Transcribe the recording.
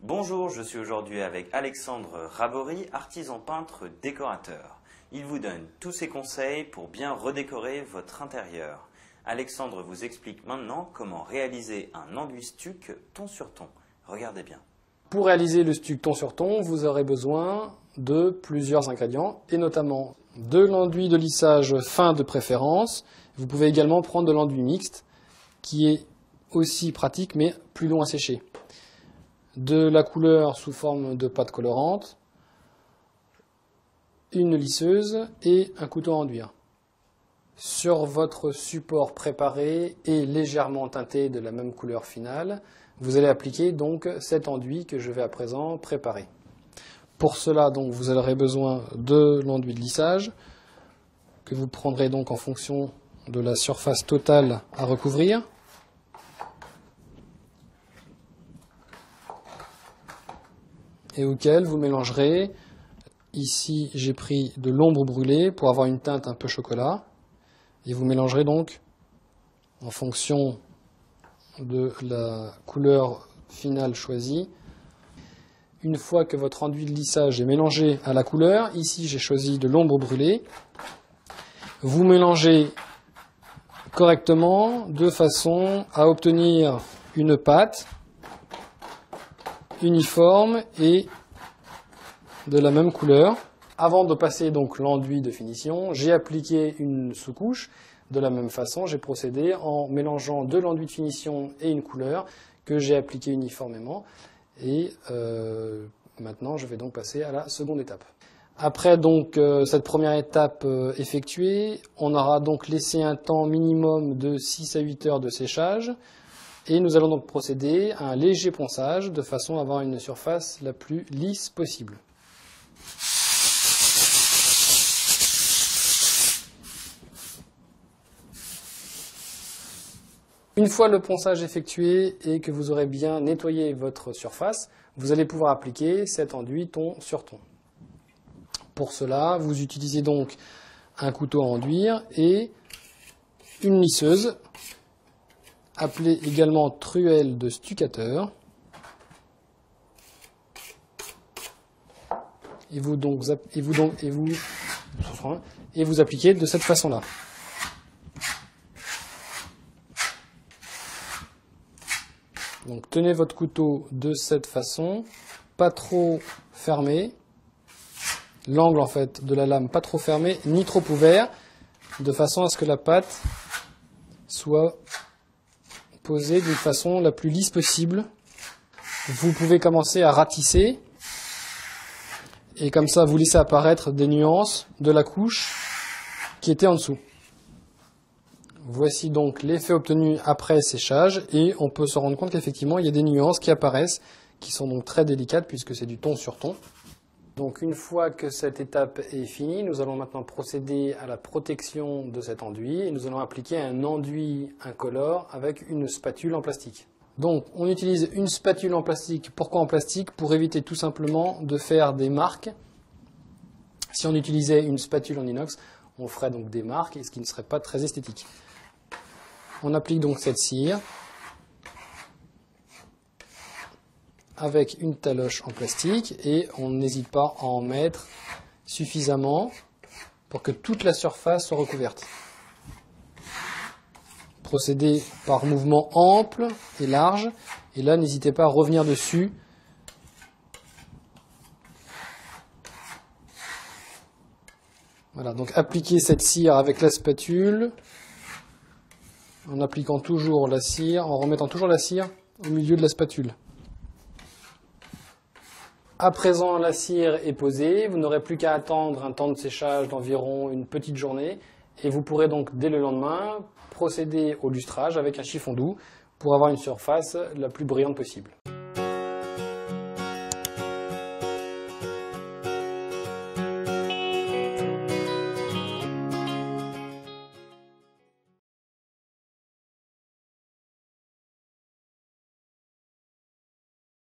Bonjour, je suis aujourd'hui avec Alexandre Rabory, artisan peintre décorateur. Il vous donne tous ses conseils pour bien redécorer votre intérieur. Alexandre vous explique maintenant comment réaliser un enduit stuc ton sur ton. Regardez bien. Pour réaliser le stuc ton sur ton, vous aurez besoin de plusieurs ingrédients, et notamment de l'enduit de lissage fin de préférence. Vous pouvez également prendre de l'enduit mixte, qui est aussi pratique mais plus long à sécher. De la couleur sous forme de pâte colorante, une lisseuse et un couteau à enduire. Sur votre support préparé et légèrement teinté de la même couleur finale, vous allez appliquer donc cet enduit que je vais à présent préparer. Pour cela, donc, vous aurez besoin de l'enduit de lissage, que vous prendrez donc en fonction de la surface totale à recouvrir. Et auquel vous mélangerez, ici j'ai pris de l'ombre brûlée pour avoir une teinte un peu chocolat, et vous mélangerez donc en fonction de la couleur finale choisie. Une fois que votre enduit de lissage est mélangé à la couleur, ici j'ai choisi de l'ombre brûlée, vous mélangez correctement de façon à obtenir une pâte uniforme et de la même couleur. Avant de passer donc l'enduit de finition, j'ai appliqué une sous-couche. De la même façon, j'ai procédé en mélangeant de l'enduit de finition et une couleur que j'ai appliqué uniformément. Et maintenant, je vais donc passer à la seconde étape. Après donc cette première étape effectuée, on aura donc laissé un temps minimum de 6 à 8 heures de séchage. Et nous allons donc procéder à un léger ponçage de façon à avoir une surface la plus lisse possible. Une fois le ponçage effectué et que vous aurez bien nettoyé votre surface, vous allez pouvoir appliquer cet enduit ton sur ton. Pour cela, vous utilisez donc un couteau à enduire et une lisseuse, appelée également truelle de stuccateur. Et vous appliquez de cette façon-là. Donc tenez votre couteau de cette façon, pas trop fermé, l'angle en fait de la lame pas trop fermé, ni trop ouvert, de façon à ce que la pâte soit posée d'une façon la plus lisse possible. Vous pouvez commencer à ratisser, et comme ça vous laissez apparaître des nuances de la couche qui était en dessous. Voici donc l'effet obtenu après séchage, et on peut se rendre compte qu'effectivement il y a des nuances qui apparaissent, qui sont donc très délicates puisque c'est du ton sur ton. Donc une fois que cette étape est finie, nous allons maintenant procéder à la protection de cet enduit, et nous allons appliquer un enduit incolore avec une spatule en plastique. Donc on utilise une spatule en plastique. Pourquoi en plastique? Pour éviter tout simplement de faire des marques. Si on utilisait une spatule en inox, on ferait donc des marques, ce qui ne serait pas très esthétique. On applique donc cette cire avec une taloche en plastique, et on n'hésite pas à en mettre suffisamment pour que toute la surface soit recouverte. Procédez par mouvement ample et large, et là n'hésitez pas à revenir dessus. Voilà, donc appliquez cette cire avec la spatule, en appliquant toujours la cire, en remettant toujours la cire au milieu de la spatule. À présent, la cire est posée, vous n'aurez plus qu'à attendre un temps de séchage d'environ une petite journée, et vous pourrez donc dès le lendemain procéder au lustrage avec un chiffon doux pour avoir une surface la plus brillante possible.